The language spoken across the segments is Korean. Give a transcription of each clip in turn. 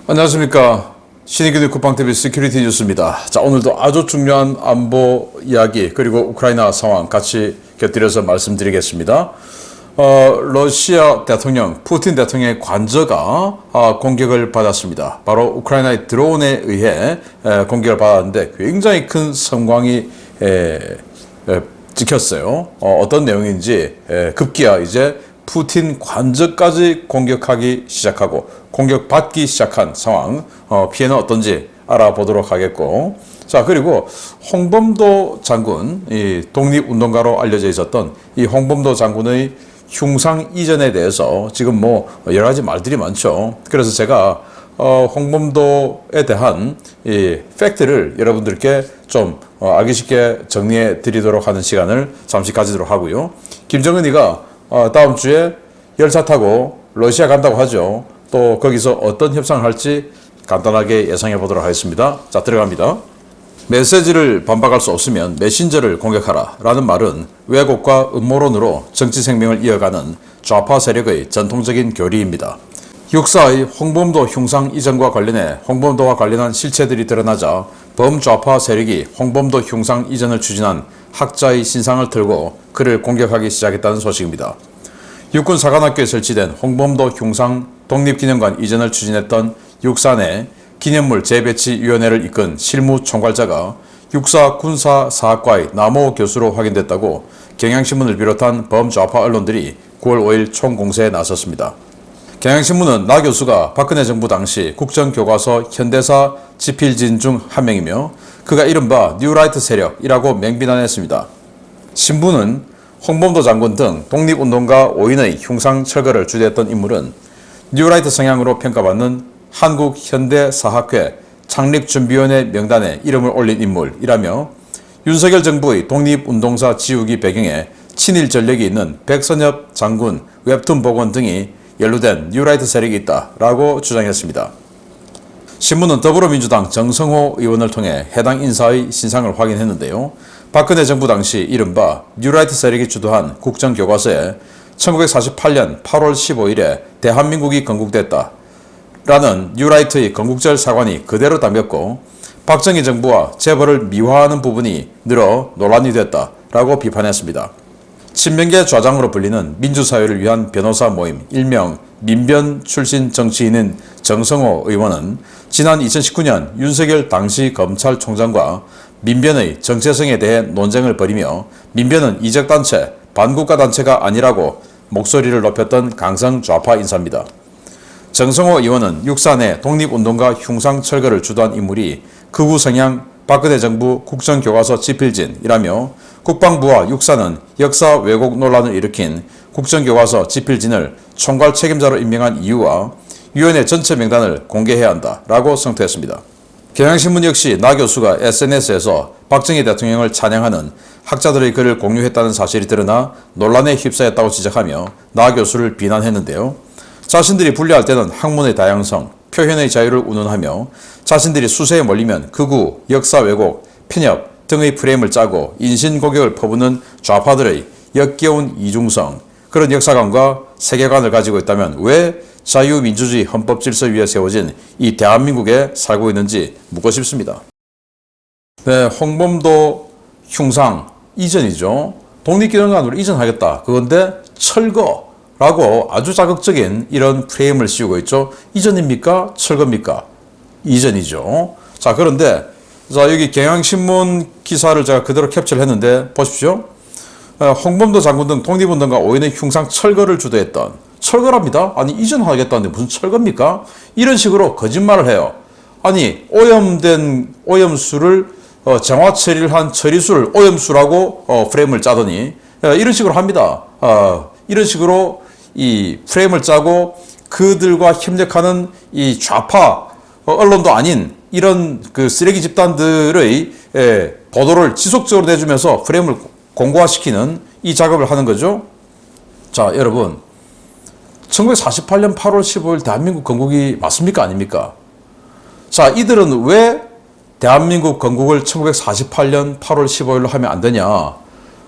안녕하십니까. 신의균의 국방TV 시큐리티 뉴스입니다. 자, 오늘도 아주 중요한 안보 이야기 그리고 우크라이나 상황 같이 곁들여서 말씀드리겠습니다. 러시아 대통령 푸틴 대통령의 관저가 공격을 받았습니다. 바로 우크라이나의 드론에 의해 공격을 받았는데 굉장히 큰 성광이 찍혔어요. 어떤 내용인지 급기야 이제 푸틴 관저까지 공격하기 시작하고 공격받기 시작한 상황, 피해는 어떤지 알아보도록 하겠고, 자, 그리고 홍범도 장군, 이 독립운동가로 알려져 있었던 이 홍범도 장군의 흉상 이전에 대해서 지금 뭐 여러 가지 말들이 많죠. 그래서 제가 홍범도에 대한 이 팩트를 여러분들께 좀 알기 쉽게 정리해 드리도록 하는 시간을 잠시 가지도록 하고요. 김정은이가 다음 주에 열차 타고 러시아 간다고 하죠. 또 거기서 어떤 협상을 할지 간단하게 예상해 보도록 하겠습니다. 자, 들어갑니다. 메시지를 반박할 수 없으면 메신저를 공격하라 라는 말은 왜곡과 음모론으로 정치 생명을 이어가는 좌파 세력의 전통적인 교리입니다. 육사의 홍범도 흉상 이전과 관련해 홍범도와 관련한 실체들이 드러나자 범좌파 세력이 홍범도 흉상 이전을 추진한 학자의 신상을 틀고 그를 공격하기 시작했다는 소식입니다. 육군사관학교에 설치된 홍범도 흉상 독립기념관 이전을 추진했던 육사 내 기념물 재배치위원회를 이끈 실무총괄자가 육사 군사사학과의 남호 교수로 확인됐다고 경향신문을 비롯한 범좌파 언론들이 9월 5일 총공세에 나섰습니다. 경향신문은 나 교수가 박근혜 정부 당시 국정교과서 현대사 지필진 중 한 명이며 그가 이른바 뉴라이트 세력이라고 맹비난했습니다. 신문은 홍범도 장군 등 독립운동가 5인의 흉상 철거를 주도했던 인물은 뉴라이트 성향으로 평가받는 한국현대사학회 창립준비위원회 명단에 이름을 올린 인물이라며 윤석열 정부의 독립운동사 지우기 배경에 친일 전력이 있는 백선엽 장군 웹툰 복원 등이 연루된 뉴라이트 세력이 있다라고 주장했습니다. 신문은 더불어민주당 정성호 의원을 통해 해당 인사의 신상을 확인했는데요. 박근혜 정부 당시 이른바 뉴라이트 세력이 주도한 국정교과서에 1948년 8월 15일에 대한민국이 건국됐다 라는 뉴라이트의 건국절 사관이 그대로 담겼고 박정희 정부와 재벌을 미화하는 부분이 늘어 논란이 됐다라고 비판했습니다. 친명계 좌장으로 불리는 민주사회를 위한 변호사 모임 일명 민변 출신 정치인인 정성호 의원은 지난 2019년 윤석열 당시 검찰총장과 민변의 정체성에 대해 논쟁을 벌이며 민변은 이적단체, 반국가단체가 아니라고 목소리를 높였던 강성 좌파 인사입니다. 정성호 의원은 육사 내 독립운동가 흉상 철거를 주도한 인물이 극우 성향 박근혜 정부 국정교과서 지필진이라며 국방부와 육사는 역사 왜곡 논란을 일으킨 국정교과서 지필진을 총괄 책임자로 임명한 이유와 위원회 전체 명단을 공개해야 한다라고 성토했습니다. 경향신문 역시 나 교수가 SNS에서 박정희 대통령을 찬양하는 학자들의 글을 공유했다는 사실이 드러나 논란에 휩싸였다고 지적하며 나 교수를 비난했는데요. 자신들이 분류할 때는 학문의 다양성, 표현의 자유를 운운하며 자신들이 수세에 몰리면 극우, 역사 왜곡, 편협 등의 프레임을 짜고 인신고격을 퍼붓는 좌파들의 역겨운 이중성, 그런 역사관과 세계관을 가지고 있다면 왜 자유민주주의 헌법질서 위에 세워진 이 대한민국에 살고 있는지 묻고 싶습니다. 네, 홍범도 흉상 이전이죠. 독립기념관으로 이전하겠다. 그건데 철거라고 아주 자극적인 이런 프레임을 씌우고 있죠. 이전입니까? 철거입니까? 이전이죠. 자, 그런데 자, 여기 경향신문 기사를 제가 그대로 캡처를 했는데 보십시오. 홍범도 장군 등 독립운동가 5인의 흉상 철거를 주도했던 철거랍니다. 아니 이전하겠다는데 무슨 철거입니까? 이런 식으로 거짓말을 해요. 아니 오염된 오염수를 정화 처리를 한 처리수를 오염수라고 프레임을 짜더니 이런 식으로 합니다. 이런 식으로 이 프레임을 짜고 그들과 협력하는 이 좌파 언론도 아닌 이런 그 쓰레기 집단들의 보도를 지속적으로 내주면서 프레임을 공고화시키는 이 작업을 하는 거죠. 자, 여러분 1948년 8월 15일 대한민국 건국이 맞습니까? 아닙니까? 자, 이들은 왜 대한민국 건국을 1948년 8월 15일로 하면 안 되냐?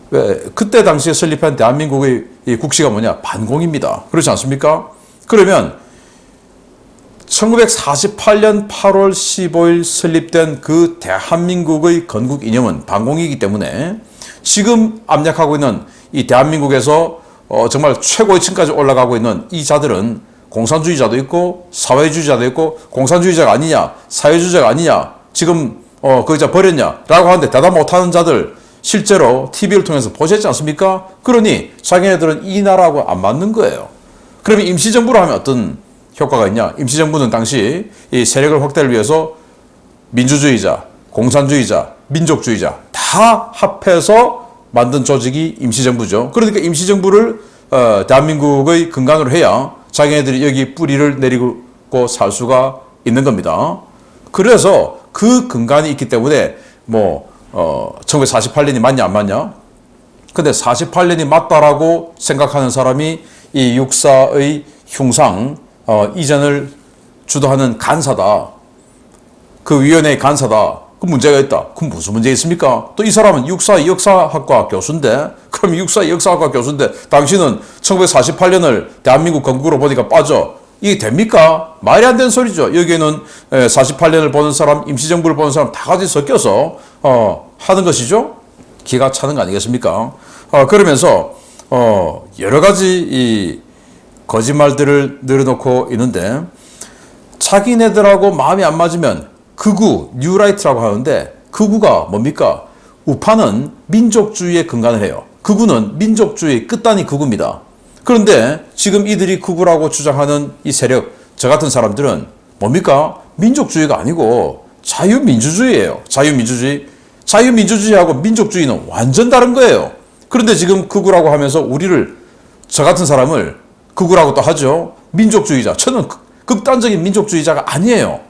왜 그때 당시에 설립한 대한민국의 이 국시가 뭐냐? 반공입니다. 그렇지 않습니까? 그러면 1948년 8월 15일 설립된 그 대한민국의 건국 이념은 반공이기 때문에 지금 압력하고 있는 이 대한민국에서 정말 최고의 층까지 올라가고 있는 이 자들은 공산주의자도 있고 사회주의자도 있고 공산주의자가 아니냐 사회주의자가 아니냐 지금 거기자 버렸냐 라고 하는데 대답 못하는 자들 실제로 TV를 통해서 보셨지 않습니까? 그러니 자기네들은 이 나라하고 안 맞는 거예요. 그러면 임시정부로 하면 어떤 효과가 있냐? 임시정부는 당시 이 세력을 확대를 위해서 민주주의자, 공산주의자, 민족주의자 다 합해서 만든 조직이 임시정부죠. 그러니까 임시정부를 대한민국의 근간으로 해야 자기네들이 여기 뿌리를 내리고 살 수가 있는 겁니다. 그래서 그 근간이 있기 때문에 1948년이 맞냐 안 맞냐? 근데 48년이 맞다라고 생각하는 사람이 이 육사의 흉상 이전을 주도하는 간사다. 그 위원회의 간사다. 그 문제가 있다. 그럼 무슨 문제 있습니까? 또 이 사람은 육사 역사학과 교수인데 그럼 육사 역사학과 교수인데 당신은 1948년을 대한민국 건국으로 보니까 빠져. 이게 됩니까? 말이 안 되는 소리죠. 여기에는 48년을 보는 사람, 임시정부를 보는 사람 다 같이 섞여서 하는 것이죠. 기가 차는 거 아니겠습니까? 그러면서 여러 가지 이 거짓말들을 늘어놓고 있는데 자기네들하고 마음이 안 맞으면 극우, 뉴라이트라고 하는데 극우가 뭡니까? 우파는 민족주의에 근간을 해요. 극우는 민족주의 끝단이 극우입니다. 그런데 지금 이들이 극우라고 주장하는 이 세력, 저 같은 사람들은 뭡니까? 민족주의가 아니고 자유민주주의예요. 자유민주주의. 자유민주주의하고 민족주의는 완전 다른 거예요. 그런데 지금 극우라고 하면서 저 같은 사람을 극우라고 또 하죠. 민족주의자. 저는 극단적인 민족주의자가 아니에요.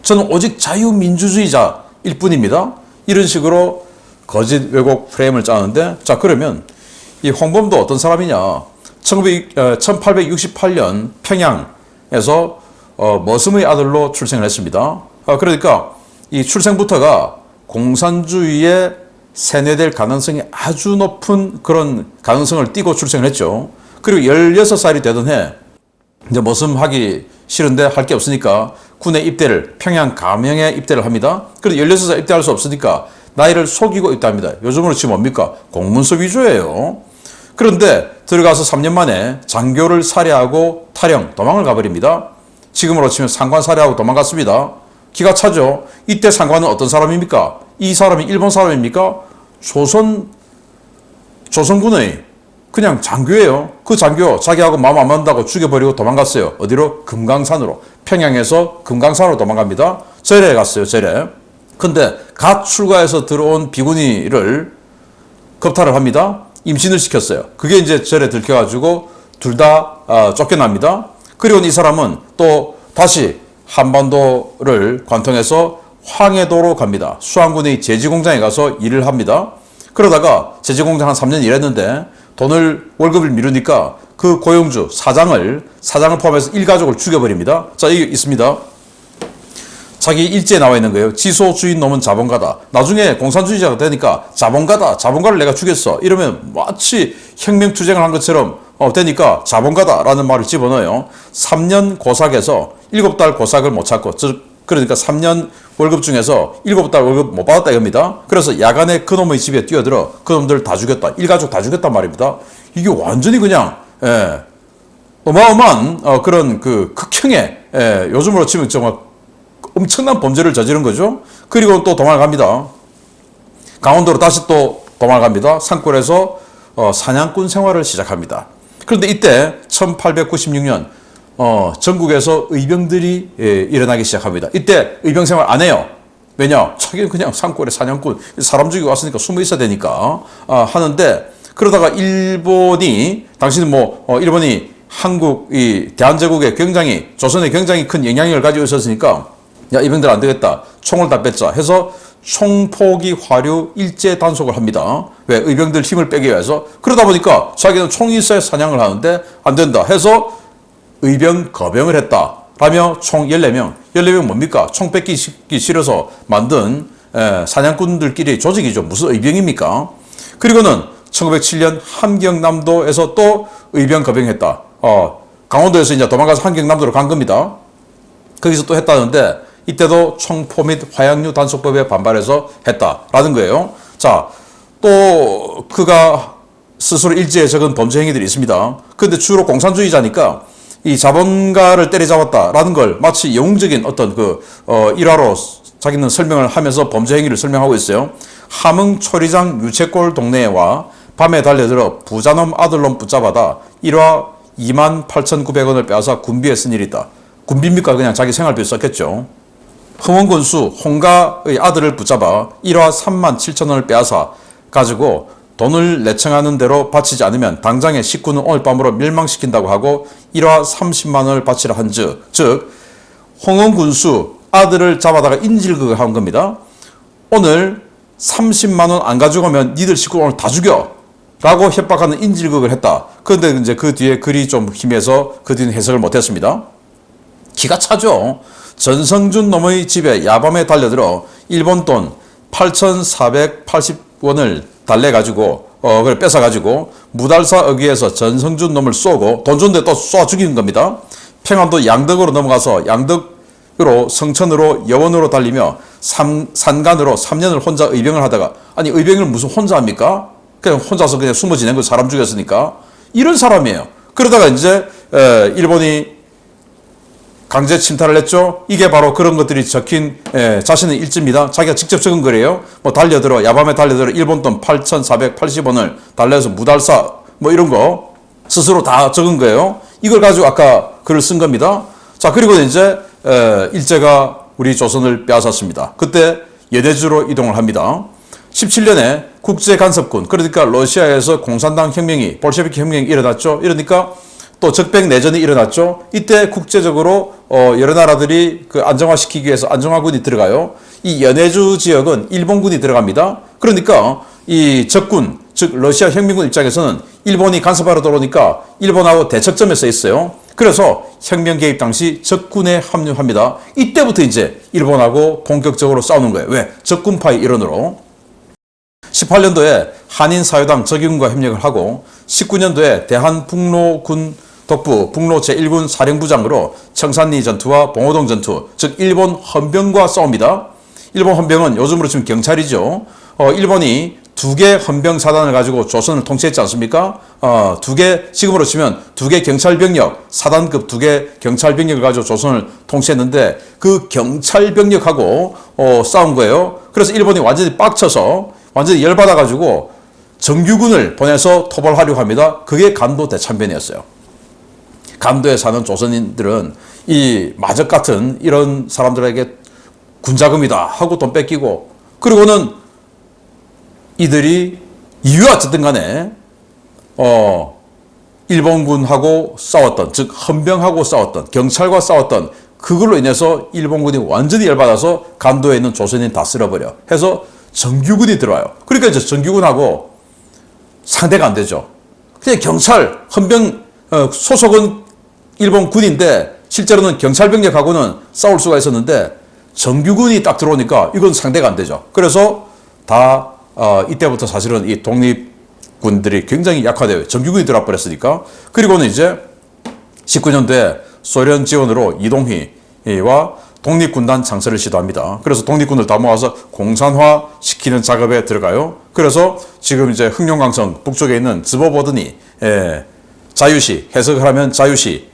저는 오직 자유민주주의자일 뿐입니다. 이런 식으로 거짓 왜곡 프레임을 짜는데 자 그러면 이 홍범도 어떤 사람이냐? 1868년 평양에서 머슴의 아들로 출생을 했습니다. 그러니까 이 출생부터가 공산주의에 세뇌될 가능성이 아주 높은 그런 가능성을 띠고 출생을 했죠. 그리고 16살이 되던 해 이제 머슴하기 싫은데 할 게 없으니까 군에 입대를 평양 가명에 입대를 합니다. 그래도 16살 입대할 수 없으니까 나이를 속이고 입대합니다. 요즘으로 치면 뭡니까? 공문서 위조예요. 그런데 들어가서 3년 만에 장교를 살해하고 탈영, 도망을 가버립니다. 지금으로 치면 상관 살해하고 도망갔습니다. 기가 차죠. 이때 상관은 어떤 사람입니까? 이 사람이 일본 사람입니까? 조선군의 그냥 장교예요. 그 장교 자기하고 마음 안 맞는다고 죽여버리고 도망갔어요. 어디로? 금강산으로. 평양에서 금강산으로 도망갑니다. 절에 갔어요. 절에. 근데 갓 출가해서 들어온 비구니를 겁탈을 합니다. 임신을 시켰어요. 그게 이제 절에 들켜가지고 둘 다 쫓겨납니다. 그리고 이 사람은 또 다시 한반도를 관통해서 황해도로 갑니다. 수안군의 제지공장에 가서 일을 합니다. 그러다가 제지공장 한 3년 일했는데 월급을 미루니까 그 고용주 사장을 포함해서 일가족을 죽여버립니다. 자, 이게 있습니다. 자기 일지에 나와 있는 거예요. 지소 주인 놈은 자본가다. 나중에 공산주의자가 되니까 자본가를 내가 죽였어. 이러면 마치 혁명투쟁을 한 것처럼 되니까 자본가다라는 말을 집어넣어요. 3년 고삭에서 7달 고삭을 못 찾고 그러니까 3년 월급 중에서 7달 월급 못 받았다 이겁니다. 그래서 야간에 그놈의 집에 뛰어들어 그놈들 다 죽였다. 일가족 다 죽였단 말입니다. 이게 완전히 그냥 어마어마한 그런 그 극형의 요즘으로 치면 정말 엄청난 범죄를 저지른 거죠. 그리고 또 도망을 갑니다. 강원도로 다시 또 도망을 갑니다. 산골에서 사냥꾼 생활을 시작합니다. 그런데 이때 1896년 전국에서 의병들이 일어나기 시작합니다. 이때 의병 생활 안 해요. 왜냐? 자기는 그냥 산골에 사냥꾼, 사람 죽이고 왔으니까 숨어 있어야 되니까 하는데 그러다가 일본이 한국 이 대한제국에 굉장히 조선에 굉장히 큰 영향력을 가지고 있었으니까 야 이병들 안 되겠다. 총을 다 뺐자 해서 총포기 화류 일제 단속을 합니다. 왜? 의병들 힘을 빼기 위해서. 그러다 보니까 자기는 총이 있어야 사냥을 하는데 안 된다 해서 의병 거병을 했다. 라며 총 14명. 14명 뭡니까? 총 뺏기 싫어서 만든 사냥꾼들끼리 조직이죠. 무슨 의병입니까? 그리고는 1907년 함경남도에서 또 의병 거병했다. 강원도에서 이제 도망가서 한경남도로 간 겁니다. 거기서 또 했다는데 이때도 총포 및 화약류 단속법에 반발해서 했다라는 거예요. 자, 또 그가 스스로 일제에 적은 범죄 행위들이 있습니다. 그런데 주로 공산주의자니까 이 자본가를 때려잡았다라는 걸 마치 영웅적인 어떤 일화로 자기는 설명을 하면서 범죄 행위를 설명하고 있어요. 함흥 초리장 유채골 동네와 밤에 달려들어 부자놈 아들놈 붙잡아다 1화 28,900원을 빼앗아 군비에 쓴 일이 있다. 군비입니까? 그냥 자기 생활비에 썼겠죠. 흥원군수 홍가의 아들을 붙잡아 1화 37,000원을 빼앗아 가지고 돈을 내청하는 대로 바치지 않으면 당장의 식구는 오늘 밤으로 멸망시킨다고 하고 1화 30만 원을 바치라 한즉, 즉 홍원군수 아들을 잡아다가 인질극을 한 겁니다. 오늘 30만 원 안 가지고 오면 니들 식구 오늘 다 죽여 라고 협박하는 인질극을 했다. 그런데 이제 그 뒤에 글이 좀 희미해서 그 뒤는 해석을 못했습니다. 기가 차죠. 전성준 놈의 집에 야밤에 달려들어 일본 돈 8,480원을 달래가지고 그걸 뺏어가지고 무달사 어귀에서 전성준 놈을 쏘고 돈 줬는데 또 쏘아 죽이는 겁니다. 평안도 양덕으로 넘어가서 양덕으로 성천으로 여원으로 달리며 산간으로 3년을 혼자 의병을 하다가, 아니 의병을 무슨 혼자 합니까? 그냥 혼자서 그냥 숨어 지낸 거, 사람 죽였으니까. 이런 사람이에요. 그러다가 이제 일본이 강제 침탈을 했죠. 이게 바로 그런 것들이 적힌 자신의 일지입니다. 자기가 직접 적은 거래요. 뭐 달려들어, 야밤에 달려들어 일본 돈 8,480원을 달래서 무달사 뭐 이런 거 스스로 다 적은 거예요. 이걸 가지고 아까 글을 쓴 겁니다. 자, 그리고 이제 일제가 우리 조선을 빼앗았습니다. 그때 연해주로 이동을 합니다. 17년에 국제간섭군, 그러니까 러시아에서 공산당 혁명이, 볼셰비키 혁명이 일어났죠. 이러니까 또 적백 내전이 일어났죠. 이때 국제적으로 여러 나라들이 그 안정화시키기 위해서 안정화군이 들어가요. 이 연해주 지역은 일본군이 들어갑니다. 그러니까 이 적군, 즉 러시아 혁명군 입장에서는 일본이 간섭하러 들어오니까 일본하고 대척점에 서 있어요. 그래서 혁명 개입 당시 적군에 합류합니다. 이때부터 이제 일본하고 본격적으로 싸우는 거예요. 왜? 적군파의 일원으로. 18년도에 한인사회당 적용군과 협력을 하고 19년도에 대한북로군 덕부 북로 제1군 사령부장으로 청산리 전투와 봉오동 전투, 즉 일본 헌병과 싸웁니다. 일본 헌병은 요즘으로 치면 경찰이죠. 일본이 2개 헌병 사단을 가지고 조선을 통치했지 않습니까? 지금으로 치면 2개 경찰병력, 사단급 2개 경찰병력을 가지고 조선을 통치했는데 그 경찰병력하고 싸운 거예요. 그래서 일본이 완전히 빡쳐서 완전히 열받아가지고 정규군을 보내서 토벌하려고 합니다. 그게 간도 대참변이었어요. 간도에 사는 조선인들은 이 마적 같은 이런 사람들에게 군자금이다 하고 돈 뺏기고, 그리고는 이들이 이유가 어쨌든 간에 일본군하고 싸웠던, 즉 헌병하고 싸웠던, 경찰과 싸웠던 그걸로 인해서 일본군이 완전히 열받아서 간도에 있는 조선인 다 쓸어버려 해서 정규군이 들어와요. 그러니까 이제 정규군하고 상대가 안 되죠. 그냥 경찰, 헌병 소속은 일본 군인데 실제로는 경찰병력하고는 싸울 수가 있었는데 정규군이 딱 들어오니까 이건 상대가 안 되죠. 그래서 다 이때부터 사실은 이 독립군들이 굉장히 약화돼요. 정규군이 들어와 버렸으니까. 그리고는 이제 19년도에 소련 지원으로 이동희와 독립군단 창설을 시도합니다. 그래서 독립군을 다 모아서 공산화 시키는 작업에 들어가요. 그래서 지금 이제 흑룡강성 북쪽에 있는 즈보보드니 자유시, 해석을 하면 자유시,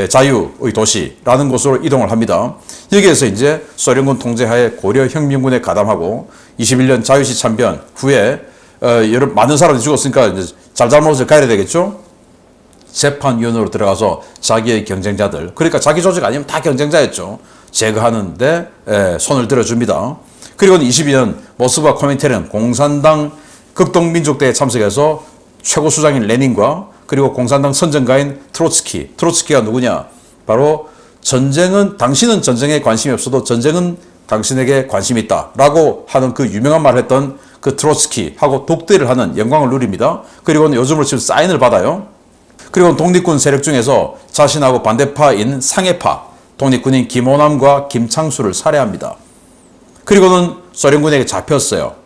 자유의 도시라는 곳으로 이동을 합니다. 여기에서 이제 소련군 통제하에 고려혁명군에 가담하고 21년 자유시 참변 후에 많은 사람들이 죽었으니까 이제 잘잘못을 가려야 되겠죠. 재판위원으로 들어가서 자기의 경쟁자들, 그러니까 자기 조직 아니면 다 경쟁자였죠, 제거하는데 손을 들어줍니다. 그리고 22년 모스크바 코민테른 공산당 극동민족대회에 참석해서 최고 수장인 레닌과 그리고 공산당 선전가인 트로츠키가 누구냐? 바로 당신은 전쟁에 관심이 없어도 전쟁은 당신에게 관심이 있다 라고 하는 그 유명한 말을 했던 그 트로츠키하고 독대를 하는 영광을 누립니다. 그리고는 요즘으로 치면 사인을 받아요. 그리고 독립군 세력 중에서 자신하고 반대파인 상해파 독립군인 김호남과 김창수를 살해합니다. 그리고는 소련군에게 잡혔어요.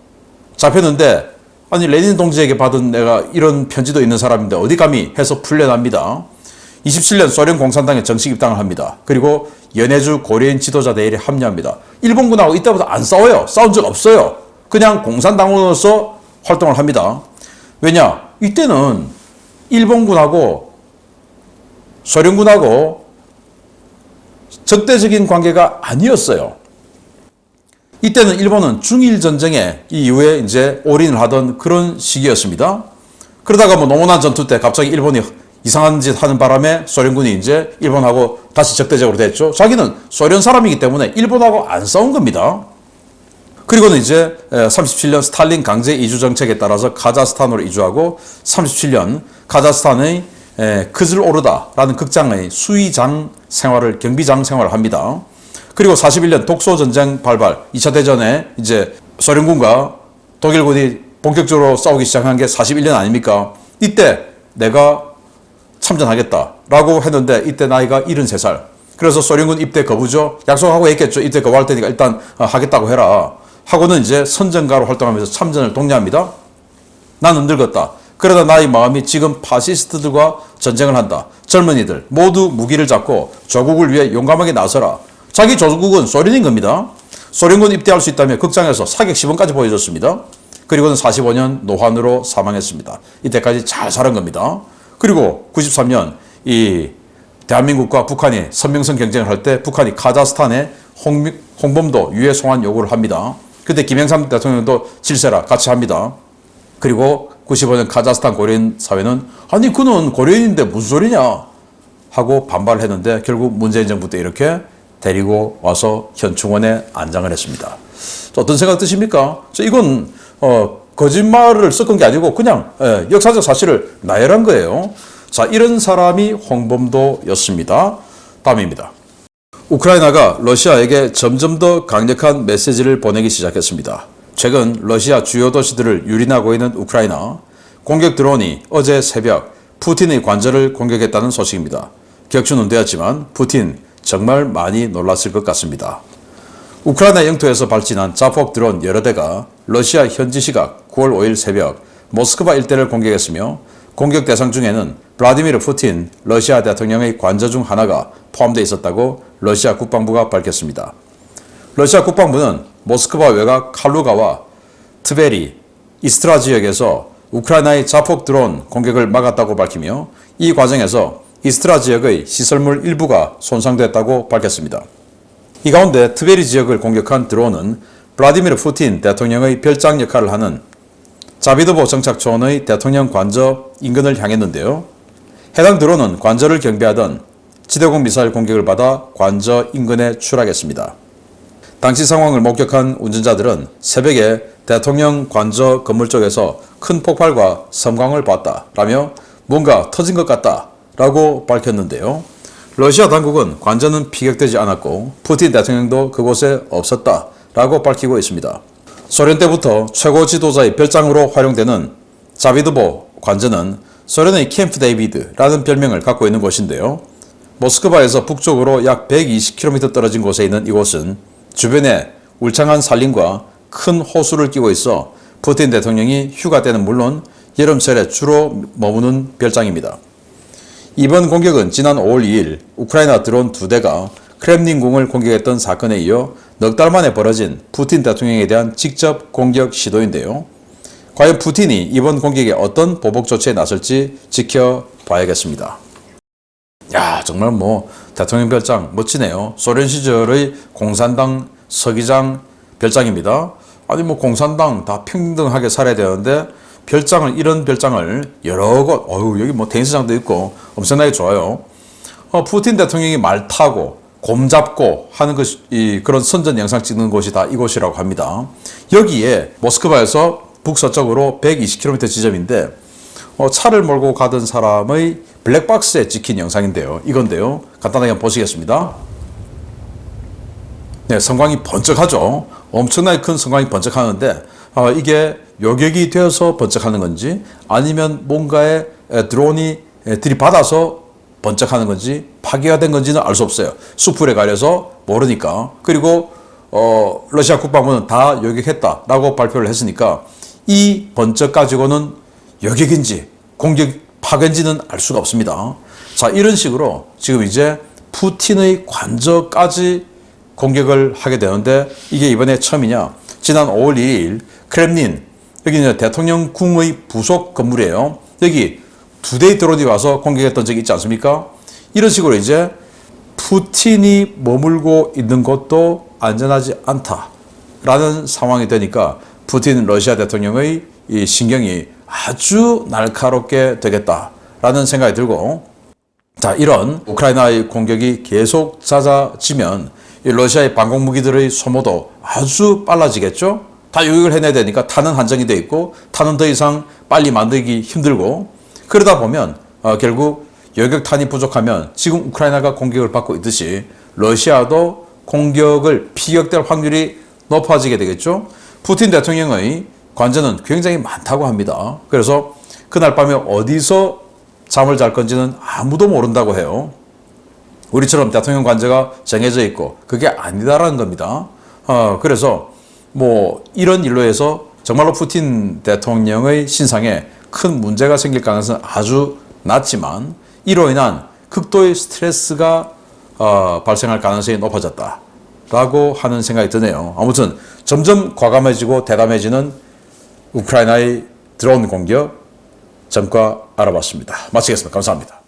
잡혔는데 아니 레닌 동지에게 받은 내가 이런 편지도 있는 사람인데 어디 감히 해서 풀려납니다. 27년 소련 공산당에 정식 입당을 합니다. 그리고 연해주 고려인 지도자 대회에 합류합니다. 일본군하고 이때부터 안 싸워요. 싸운 적 없어요. 그냥 공산당으로서 활동을 합니다. 왜냐? 이때는 일본군하고 소련군하고 적대적인 관계가 아니었어요. 이때는 일본은 중일 전쟁에 이후에 이제 올인을 하던 그런 시기였습니다. 그러다가 뭐 농원한 전투 때 갑자기 일본이 이상한 짓 하는 바람에 소련군이 이제 일본하고 다시 적대적으로 됐죠. 자기는 소련 사람이기 때문에 일본하고 안 싸운 겁니다. 그리고는 이제 37년 스탈린 강제 이주 정책에 따라서 카자흐스탄으로 이주하고 37년 카자흐스탄의 크즐오르다라는 극장의 수의장 생활을 경비장 생활을 합니다. 그리고 41년 독소 전쟁 발발 2차 대전에 이제 소련군과 독일군이 본격적으로 싸우기 시작한 게 41년 아닙니까? 이때 내가 참전하겠다라고 했는데 이때 나이가 73살. 그래서 소련군 입대 거부죠. 약속하고 했겠죠. 입대 거부할 테니까 일단 하겠다고 해라. 하고는 이제 선전가로 활동하면서 참전을 독려합니다. 나는 늙었다. 그러다 나의 마음이 지금 파시스트들과 전쟁을 한다. 젊은이들 모두 무기를 잡고 조국을 위해 용감하게 나서라. 자기 조국은 소련인 겁니다. 소련군 입대할 수 있다며 극장에서 사격 시범까지 보여줬습니다. 그리고는 45년 노환으로 사망했습니다. 이때까지 잘 살은 겁니다. 그리고 93년 이 대한민국과 북한이 선명성 경쟁을 할 때 북한이 카자흐스탄에 홍범도 유해 송환 요구를 합니다. 그때 김영삼 대통령도 질세라 같이 합니다. 그리고 95년 카자흐스탄 고려인 사회는 아니 그는 고려인인데 무슨 소리냐 하고 반발을 했는데 결국 문재인 정부 때 이렇게 데리고 와서 현충원에 안장을 했습니다. 어떤 생각 드십니까? 이건 거짓말을 섞은 게 아니고 그냥 역사적 사실을 나열한 거예요. 자, 이런 사람이 홍범도였습니다. 다음입니다. 우크라이나가 러시아에게 점점 더 강력한 메시지를 보내기 시작했습니다. 최근 러시아 주요 도시들을 유린하고 있는 우크라이나 공격 드론이 어제 새벽 푸틴의 관저를 공격했다는 소식입니다. 격추는 되었지만 푸틴 정말 많이 놀랐을 것 같습니다. 우크라이나 영토에서 발진한 자폭 드론 여러 대가 러시아 현지 시각 9월 5일 새벽 모스크바 일대를 공격했으며 공격 대상 중에는 블라디미르 푸틴 러시아 대통령의 관저 중 하나가 포함되어 있었다고 러시아 국방부가 밝혔습니다. 러시아 국방부는 모스크바 외곽 칼루가와 트베리, 이스트라 지역에서 우크라이나의 자폭 드론 공격을 막았다고 밝히며 이 과정에서 이스트라 지역의 시설물 일부가 손상됐다고 밝혔습니다. 이 가운데 트베리 지역을 공격한 드론은 블라디미르 푸틴 대통령의 별장 역할을 하는 자비도보 정착촌의 대통령 관저 인근을 향했는데요. 해당 드론은 관저를 경비하던 지대공 미사일 공격을 받아 관저 인근에 추락했습니다. 당시 상황을 목격한 운전자들은 새벽에 대통령 관저 건물 쪽에서 큰 폭발과 섬광을 봤다라며 뭔가 터진 것 같다라고 밝혔는데요. 러시아 당국은 관저는 피격되지 않았고 푸틴 대통령도 그곳에 없었다라고 밝히고 있습니다. 소련 때부터 최고 지도자의 별장으로 활용되는 자비드보 관저는 소련의 캠프 데이비드라는 별명을 갖고 있는 곳인데요. 모스크바에서 북쪽으로 약 120km 떨어진 곳에 있는 이곳은 주변에 울창한 산림과 큰 호수를 끼고 있어 푸틴 대통령이 휴가 때는 물론 여름철에 주로 머무는 별장입니다. 이번 공격은 지난 5월 2일 우크라이나 드론 2대가 크렘린궁을 공격했던 사건에 이어 넉 달 만에 벌어진 푸틴 대통령에 대한 직접 공격 시도인데요. 과연 푸틴이 이번 공격에 어떤 보복 조치에 나설지 지켜봐야겠습니다. 야, 정말 대통령 별장 멋지네요. 소련 시절의 공산당 서기장 별장입니다. 아니 공산당 다 평등하게 살아야 되는데 이런 별장을 여러 곳, 여기 테니스장도 있고 엄청나게 좋아요. 푸틴 대통령이 말 타고 곰 잡고 하는 그런 선전 영상 찍는 곳이 다 이곳이라고 합니다. 여기에 모스크바에서 북서쪽으로 120km 지점인데 차를 몰고 가던 사람의 블랙박스에 찍힌 영상인데요. 이건데요. 간단하게 한번 보시겠습니다. 네, 성광이 번쩍하죠. 엄청나게 큰 성광이 번쩍하는데 이게 요격이 되어서 번쩍하는 건지 아니면 뭔가에 드론이 들이받아서 번쩍하는 건지 파괴가 된 건지는 알 수 없어요. 수풀에 가려서 모르니까. 그리고 러시아 국방부는 다 요격했다라고 발표를 했으니까 이 번쩍 가지고는 요격인지 공격 파견지는 알 수가 없습니다. 자, 이런 식으로 지금 이제 푸틴의 관저까지 공격을 하게 되는데 이게 이번에 처음이냐? 지난 5월 2일 크렘린, 여기는 대통령 궁의 부속 건물이에요. 여기 2대의 드론이 와서 공격했던 적이 있지 않습니까? 이런 식으로 이제 푸틴이 머물고 있는 곳도 안전하지 않다라는 상황이 되니까 푸틴 러시아 대통령의 이 신경이 아주 날카롭게 되겠다라는 생각이 들고, 자, 이런 우크라이나의 공격이 계속 잦아지면 이 러시아의 방공무기들의 소모도 아주 빨라지겠죠? 다 요격을 해내야 되니까 탄은 한정이 돼 있고 탄은 더 이상 빨리 만들기 힘들고, 그러다 보면 결국 요격탄이 부족하면 지금 우크라이나가 공격을 받고 있듯이 러시아도 공격을 피격될 확률이 높아지게 되겠죠. 푸틴 대통령의 관저는 굉장히 많다고 합니다. 그래서 그날 밤에 어디서 잠을 잘 건지는 아무도 모른다고 해요. 우리처럼 대통령 관저가 정해져 있고 그게 아니다라는 겁니다. 그래서 뭐 이런 일로 해서 정말로 푸틴 대통령의 신상에 큰 문제가 생길 가능성은 아주 낮지만 이로 인한 극도의 스트레스가 발생할 가능성이 높아졌다라고 하는 생각이 드네요. 아무튼 점점 과감해지고 대담해지는 우크라이나의 드론 공격 전과 알아봤습니다. 마치겠습니다. 감사합니다.